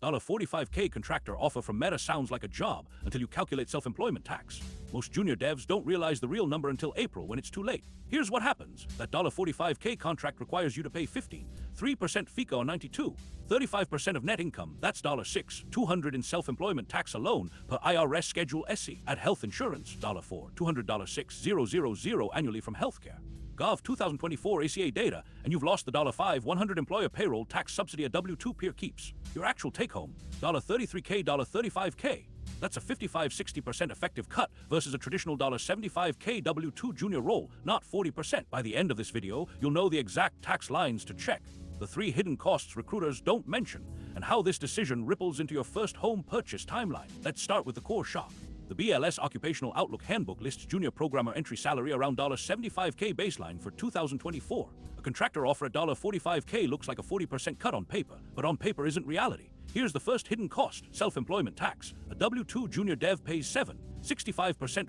$45K contractor offer from Meta sounds like a job until you calculate self-employment tax. Most junior devs don't realize the real number until April when it's too late. Here's what happens. That $45K contract requires you to pay 3% FICA on 92, 35% of net income, that's $6,200 in self-employment tax alone per IRS Schedule SE. Add health insurance, $200, $6,000 annually from healthcare. Gov 2024 ACA data, and you've lost the $100 employer payroll tax subsidy a W-2 peer keeps. Your actual take-home, $33K, $35K. That's a 55-60% effective cut versus a traditional $75K W-2 junior roll, not 40%. By the end of this video, you'll know the exact tax lines to check, the 3 hidden costs recruiters don't mention, and how this decision ripples into your first home purchase timeline. Let's start with the core shock. The BLS Occupational Outlook Handbook lists junior programmer entry salary around $75K baseline for 2024. A contractor offer at $45K looks like a 40% cut on paper, but on paper isn't reality. Here's the first hidden cost, self-employment tax. A W-2 junior dev pays 65%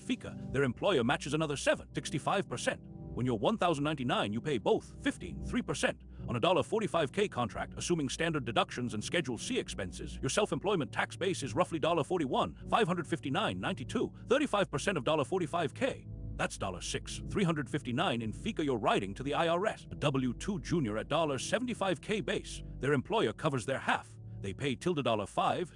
FICA. Their employer matches another 65%. When you're $1,099, you pay both 3%. On a $45K contract, assuming standard deductions and Schedule C expenses, your self-employment tax base is roughly $41, $559.92, 35% of $45K. That's $6,359 in FICA you're writing to the IRS. A W-2 junior at $75K base, their employer covers their half. They pay $5,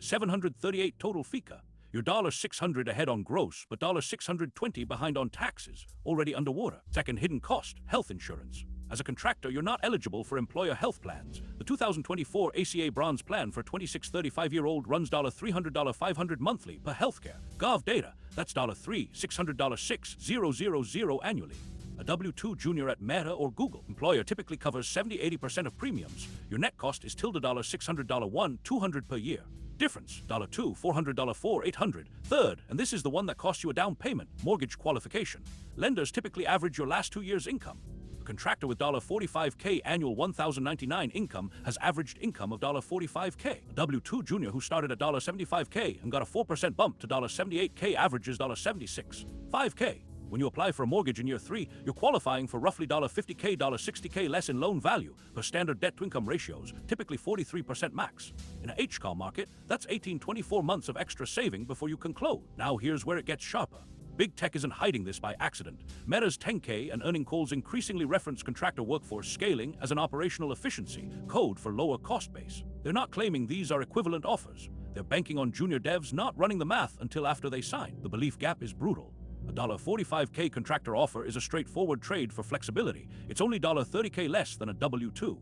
$738 total FICA. You're $600 ahead on gross, but $620 behind on taxes, already underwater. Second hidden cost, health insurance. As a contractor, you're not eligible for employer health plans. The 2024 ACA Bronze Plan for 26-35-year-old runs $300, $500 monthly per healthcare. Gov data, that's $3, $600, $6,000 annually. A W-2 junior at Meta or Google, employer typically covers 70-80% of premiums. Your net cost is $600, $1, $200 per year. Difference, $2, $400, $4, $800. Third, and this is the one that costs you a down payment, mortgage qualification. Lenders typically average your last 2 years' income. A contractor with $45K annual $1,099 income has averaged income of $45K. A W-2 junior who started at $75K and got a 4% bump to $78K averages $5K. When you apply for a mortgage in year 3, you're qualifying for roughly $50K, $60K less in loan value per standard debt-to-income ratios, typically 43% max. In a HCOL market, that's 18-24 months of extra saving before you can close. Now here's where it gets sharper. Big tech isn't hiding this by accident. Meta's 10K and earning calls increasingly reference contractor workforce scaling as an operational efficiency code for lower cost base. They're not claiming these are equivalent offers. They're banking on junior devs not running the math until after they sign. The belief gap is brutal. A $45K contractor offer is a straightforward trade for flexibility. It's only $30K less than a W-2.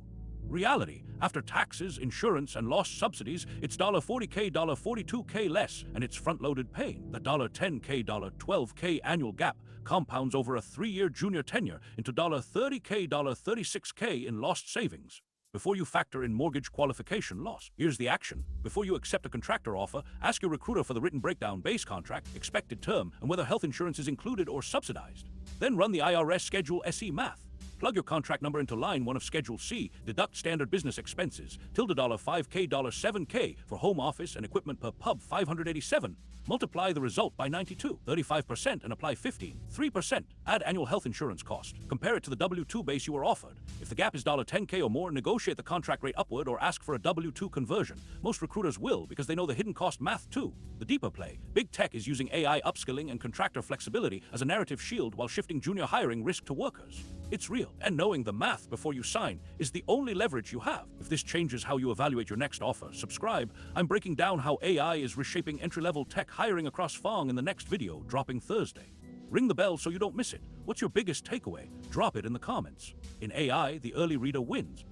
Reality, after taxes, insurance, and lost subsidies, it's $40K, $42K less, and it's front-loaded pain. The $10K, $12K annual gap compounds over a 3-year junior tenure into $30K, $36K in lost savings. Before you factor in mortgage qualification loss, here's the action. Before you accept a contractor offer, ask your recruiter for the written breakdown, base contract, expected term, and whether health insurance is included or subsidized. Then run the IRS Schedule SE math. Plug your contract number into line 1 of Schedule C, deduct standard business expenses, $5K, $7K for home office and equipment per pub, $587. Multiply the result by 92, 35%, and apply 3%. Add annual health insurance cost. Compare it to the W-2 base you were offered. If the gap is $10K or more, negotiate the contract rate upward or ask for a W-2 conversion. Most recruiters will because they know the hidden cost math too. The deeper play, big tech is using AI upskilling and contractor flexibility as a narrative shield while shifting junior hiring risk to workers. It's real, and knowing the math before you sign is the only leverage you have. If this changes how you evaluate your next offer, subscribe. I'm breaking down how AI is reshaping entry-level tech hiring across FONG in the next video, dropping Thursday. Ring the bell so you don't miss it. What's your biggest takeaway? Drop it in the comments. In AI, the early reader wins.